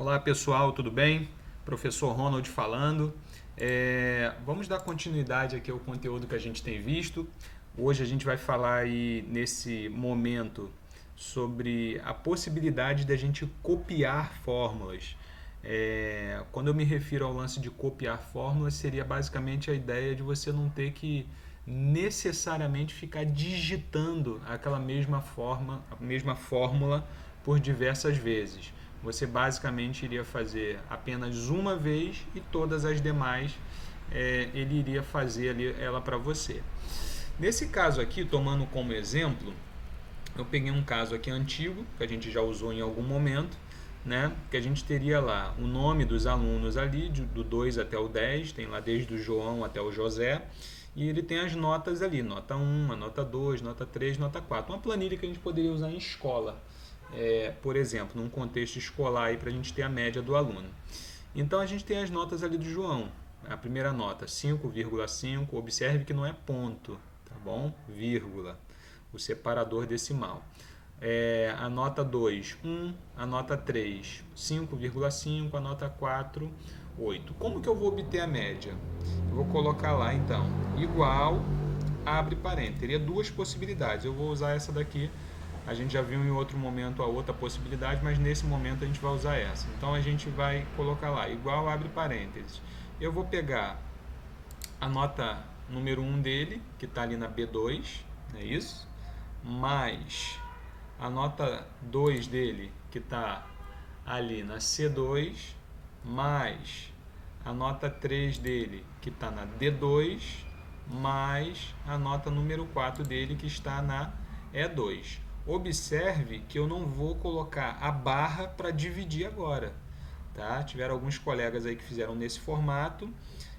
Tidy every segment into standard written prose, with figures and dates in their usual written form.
Olá pessoal, tudo bem? Professor Ronald falando. Vamos dar continuidade aqui ao conteúdo que a gente tem visto. Hoje a gente vai falar aí nesse momento sobre a possibilidade de a gente copiar fórmulas. Quando eu me refiro ao lance de copiar fórmulas, seria basicamente a ideia de você não ter que necessariamente ficar digitando aquela mesma fórmula por diversas vezes. Você basicamente iria fazer apenas uma vez e todas as demais ele iria fazer ela para você. Nesse caso aqui, tomando como exemplo, eu peguei um caso aqui antigo, que a gente já usou em algum momento, né? Que a gente teria lá o nome dos alunos ali, do 2 até o 10, tem lá desde o João até o José, e ele tem as notas ali, nota 1, nota 2, nota 3, nota 4. Uma planilha que a gente poderia usar em escola, por exemplo, num contexto escolar para a gente ter a média do aluno. Então a gente tem as notas ali do João. A primeira nota, 5,5, observe que não é ponto, tá bom? Vírgula, o separador decimal. A nota 2, 1, a nota 3, 5,5, a nota 4, 8. Como que eu vou obter a média? Eu vou colocar lá então, igual, abre parênteses. Teria duas possibilidades, eu vou usar essa daqui. A gente já viu em outro momento a outra possibilidade, mas nesse momento a gente vai usar essa. Então a gente vai colocar lá, igual, abre parênteses. Eu vou pegar a nota número 1 dele, que está ali na B2, não é isso? Mais a nota 2 dele, que está ali na C2, mais a nota 3 dele, que está na D2, mais a nota número 4 dele, que está na E2. Observe que eu não vou colocar a barra para dividir agora. Tá? Tiveram alguns colegas aí que fizeram nesse formato.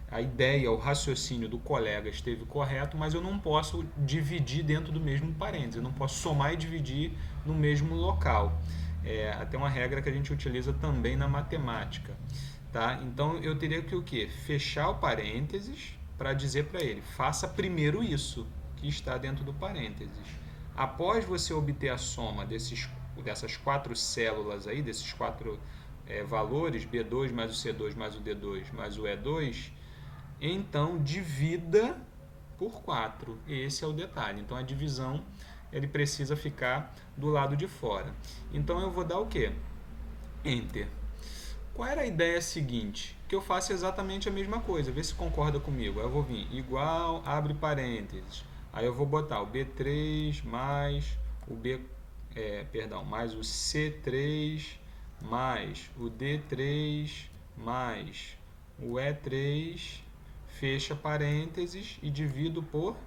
A ideia, o raciocínio do colega esteve correto, mas eu não posso dividir dentro do mesmo parênteses. Eu não posso somar e dividir no mesmo local. Até uma regra que a gente utiliza também na matemática. Tá? Então eu teria que o quê? Fechar o parênteses para dizer para ele, faça primeiro isso que está dentro do parênteses. Após você obter a soma dessas quatro células aí, desses quatro valores, B2 mais o C2 mais o D2 mais o E2, então divida por 4. Esse é o detalhe. Então a divisão ele precisa ficar do lado de fora. Então eu vou dar o quê? Enter. Qual era a ideia seguinte? Que eu faça exatamente a mesma coisa, vê se concorda comigo. Aí eu vou vir igual, abre parênteses. Aí eu vou botar o B3 mais o mais o C3 mais o D3 mais o E3, fecha parênteses e divido por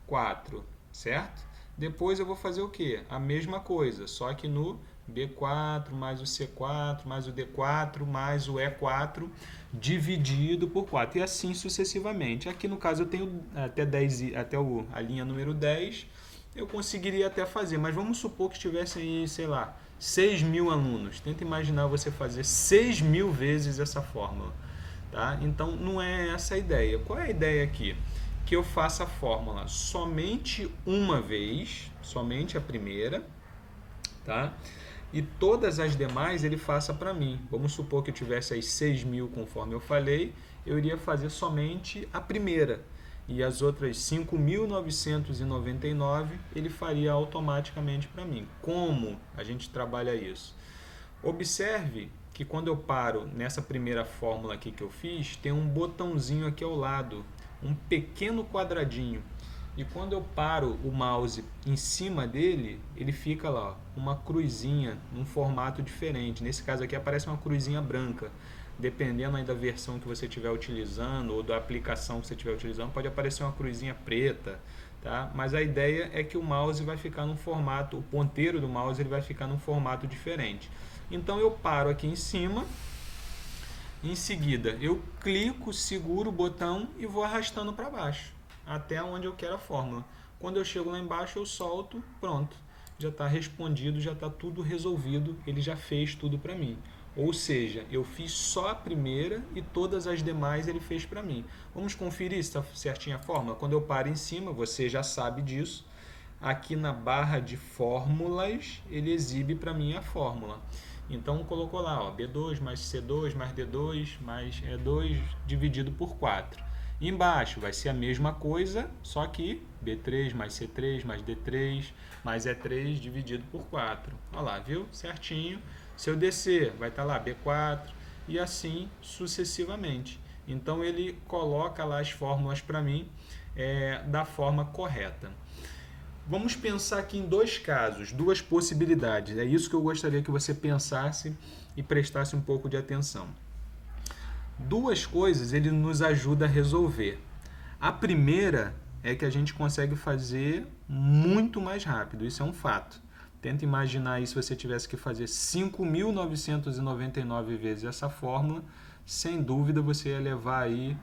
4, certo? Depois eu vou fazer o quê? A mesma coisa, só que no B4 mais o C4 mais o D4 mais o E4 dividido por 4 e assim sucessivamente. Aqui no caso eu tenho até 10, até a linha número 10, eu conseguiria até fazer, mas vamos supor que tivessem aí, sei lá, 6.000 alunos. Tenta imaginar você fazer 6.000 vezes essa fórmula. Tá? Então não é essa a ideia. Qual é a ideia aqui? Que eu faça a fórmula somente uma vez, somente a primeira, tá? E todas as demais ele faça para mim. Vamos supor que eu tivesse aí 6.000 conforme eu falei, eu iria fazer somente a primeira. E as outras 5.999 ele faria automaticamente para mim. Como a gente trabalha isso? Observe que quando eu paro nessa primeira fórmula aqui que eu fiz, tem um botãozinho aqui ao lado, um pequeno quadradinho. E quando eu paro o mouse em cima dele, ele fica lá, uma cruzinha, num formato diferente. Nesse caso aqui aparece uma cruzinha branca. Dependendo aí da versão que você estiver utilizando ou da aplicação que você estiver utilizando, pode aparecer uma cruzinha preta. Tá? Mas a ideia é que o mouse vai ficar num formato, o ponteiro do mouse ele vai ficar num formato diferente. Então eu paro aqui em cima, em seguida eu clico, seguro o botão e vou arrastando para baixo, até onde eu quero a fórmula. Quando eu chego lá embaixo eu solto, pronto, já está respondido, já está tudo resolvido, ele já fez tudo para mim. Ou seja, eu fiz só a primeira e todas as demais ele fez para mim. Vamos conferir se está certinha a fórmula? Quando eu paro em cima, você já sabe disso, aqui na barra de fórmulas ele exibe para mim a fórmula. Então colocou lá, ó, B2 mais C2 mais D2 mais E2 dividido por 4. Embaixo vai ser a mesma coisa, só que B3 mais C3 mais D3 mais E3 dividido por 4. Olha lá, viu? Certinho. Se eu descer, vai estar lá B4 e assim sucessivamente. Então ele coloca lá as fórmulas para mim da forma correta. Vamos pensar aqui em dois casos, duas possibilidades. É isso que eu gostaria que você pensasse e prestasse um pouco de atenção. Duas coisas ele nos ajuda a resolver. A primeira é que a gente consegue fazer muito mais rápido, isso é um fato. Tenta imaginar aí se você tivesse que fazer 5.999 vezes essa fórmula, sem dúvida você ia levar aí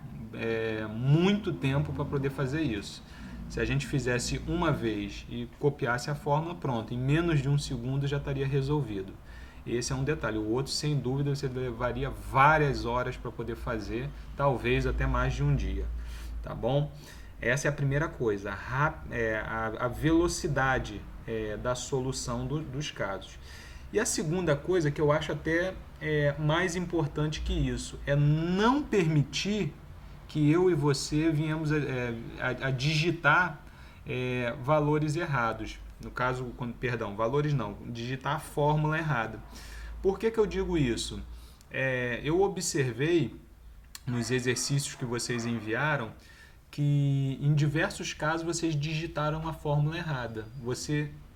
muito tempo para poder fazer isso. Se a gente fizesse uma vez e copiasse a fórmula, pronto, em menos de um segundo já estaria resolvido. Esse é um detalhe. O outro, sem dúvida, você levaria várias horas para poder fazer, talvez até mais de um dia. Tá bom? Essa é a primeira coisa, a velocidade da solução dos casos. E a segunda coisa, que eu acho até mais importante que isso, é não permitir que eu e você viemos a digitar valores errados. No caso, valores não, digitar a fórmula errada. Por que eu digo isso? Eu observei nos exercícios que vocês enviaram que em diversos casos vocês digitaram a fórmula errada.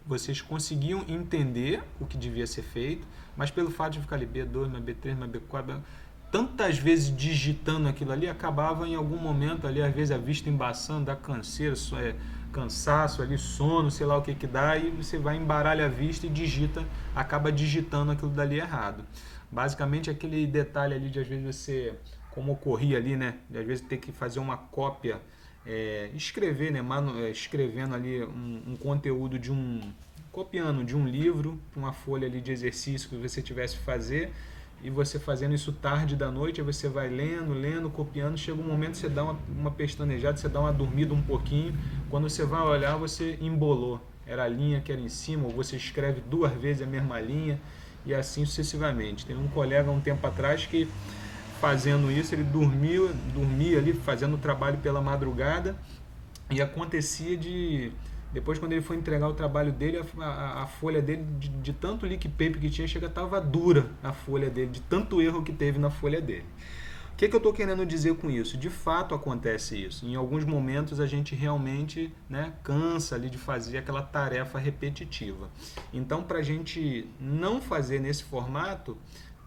Vocês conseguiam entender o que devia ser feito, mas pelo fato de ficar ali B2, mais B3, mais B4, tantas vezes digitando aquilo ali, acabava em algum momento ali, às vezes a vista embaçando, dá canseira, cansaço ali, sono, sei lá o que dá, e você vai embaralha a vista e acaba digitando aquilo dali errado. Basicamente aquele detalhe ali de às vezes você, como ocorria ali, né, de às vezes ter que fazer uma cópia, escrever, né, escrevendo ali um conteúdo copiando de um livro, uma folha ali de exercício que você tivesse que fazer, e você fazendo isso tarde da noite, aí você vai lendo, copiando, chega um momento que você dá uma pestanejada, você dá uma dormida um pouquinho, quando você vai olhar, você embolou. Era a linha que era em cima, ou você escreve 2 vezes a mesma linha, e assim sucessivamente. Tem um colega um tempo atrás que, fazendo isso, ele dormia ali, fazendo o trabalho pela madrugada, e acontecia depois, quando ele foi entregar o trabalho dele, a folha dele, de tanto leak paper que tinha, estava dura a folha dele, de tanto erro que teve na folha dele. O que eu estou querendo dizer com isso? De fato acontece isso. Em alguns momentos a gente realmente, né, cansa ali de fazer aquela tarefa repetitiva. Então, para a gente não fazer nesse formato,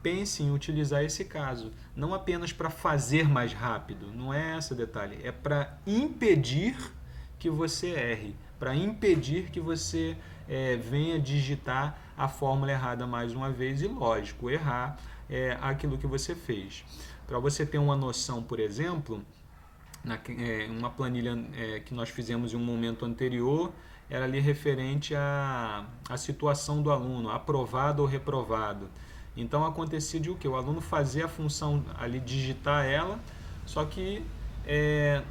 pense em utilizar esse caso. Não apenas para fazer mais rápido, não é esse o detalhe. É para impedir que você erre, para impedir que você venha digitar a fórmula errada mais uma vez e, lógico, errar aquilo que você fez. Para você ter uma noção, por exemplo, uma planilha que nós fizemos em um momento anterior, era ali referente à situação do aluno, aprovado ou reprovado. Então acontecia de o que? O aluno fazia a função ali, digitar ela, só que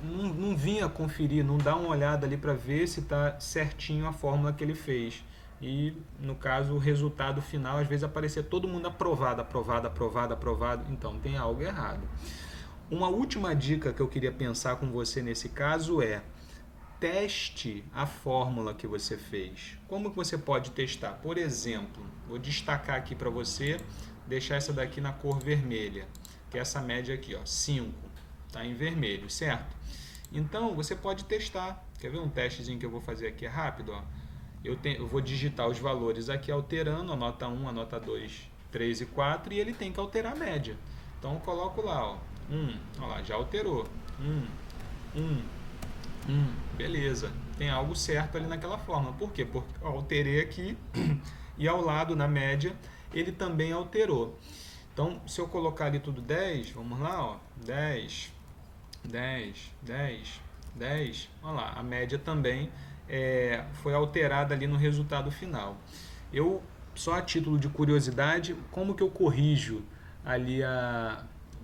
não vinha conferir, não dá uma olhada ali para ver se está certinho a fórmula que ele fez. E, no caso, o resultado final, às vezes aparecia todo mundo aprovado. Então, tem algo errado. Uma última dica que eu queria pensar com você nesse caso é: teste a fórmula que você fez. Como que você pode testar? Por exemplo, vou destacar aqui para você, deixar essa daqui na cor vermelha, que é essa média aqui, ó, 5. Está em vermelho, certo? Então, você pode testar. Quer ver um testezinho que eu vou fazer aqui rápido? Ó. Eu vou digitar os valores aqui alterando, a nota 1, a nota 2, 3 e 4, e ele tem que alterar a média. Então, eu coloco lá, ó, 1, ó lá, já alterou. 1, beleza. Tem algo certo ali naquela forma. Por quê? Porque eu alterei aqui e ao lado, na média, ele também alterou. Então, se eu colocar ali tudo 10, vamos lá, ó, 10, 10, 10, 10, olha lá, a média também foi alterada ali no resultado final. Eu, só a título de curiosidade, como que eu corrijo ali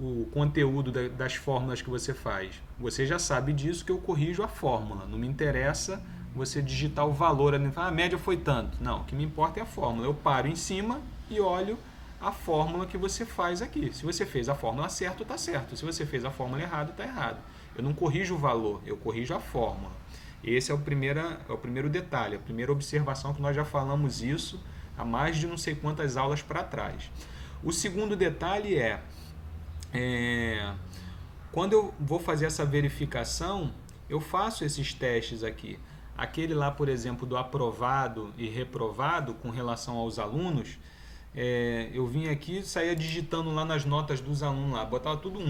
o conteúdo das fórmulas que você faz? Você já sabe disso, que eu corrijo a fórmula, não me interessa você digitar o valor ali, a média foi tanto. Não, o que me importa é a fórmula. Eu paro em cima e olho a fórmula que você faz aqui. Se você fez a fórmula certa, está certo. Se você fez a fórmula errada, está errado. Eu não corrijo o valor, eu corrijo a fórmula. Esse é o primeiro detalhe, a primeira observação, que nós já falamos isso há mais de não sei quantas aulas para trás. O segundo detalhe quando eu vou fazer essa verificação, eu faço esses testes aqui. Aquele lá, por exemplo, do aprovado e reprovado com relação aos alunos, eu vim aqui, saía digitando lá nas notas dos alunos lá, botava tudo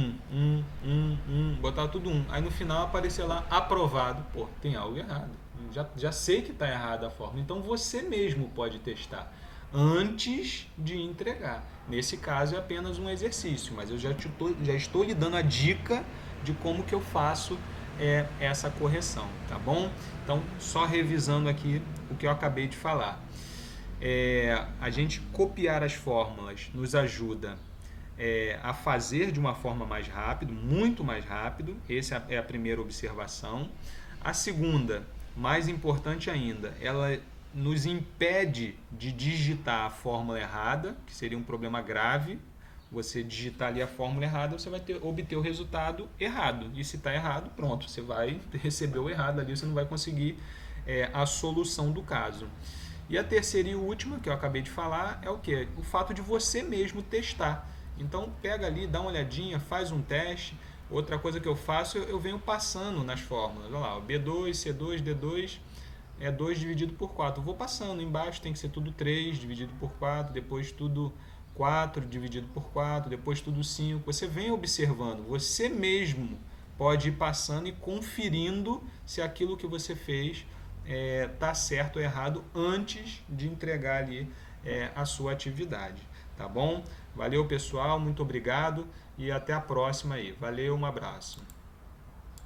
botava tudo 1. Aí no final aparecia lá aprovado. Pô, tem algo errado. Já sei que está errada a forma. Então você mesmo pode testar antes de entregar. Nesse caso é apenas um exercício, mas eu já estou lhe dando a dica de como que eu faço essa correção, tá bom? Então, só revisando aqui o que eu acabei de falar. A gente copiar as fórmulas nos ajuda a fazer de uma forma mais rápido, muito mais rápido. Essa é a primeira observação. A segunda, mais importante ainda, ela nos impede de digitar a fórmula errada, que seria um problema grave. Você digitar ali a fórmula errada, você vai obter o resultado errado. E se está errado, pronto, você vai receber o errado ali, você não vai conseguir a solução do caso. E a terceira e última, que eu acabei de falar, é o quê? O fato de você mesmo testar. Então, pega ali, dá uma olhadinha, faz um teste. Outra coisa que eu faço, eu venho passando nas fórmulas. Olha lá, B2, C2, D2... 2 dividido por 4. Eu vou passando, embaixo tem que ser tudo 3 dividido por 4, depois tudo 4 dividido por 4, depois tudo 5. Você vem observando, você mesmo pode ir passando e conferindo se aquilo que você fez está certo ou errado antes de entregar ali a sua atividade. Tá bom? Valeu, pessoal, muito obrigado e até a próxima aí. Valeu, um abraço.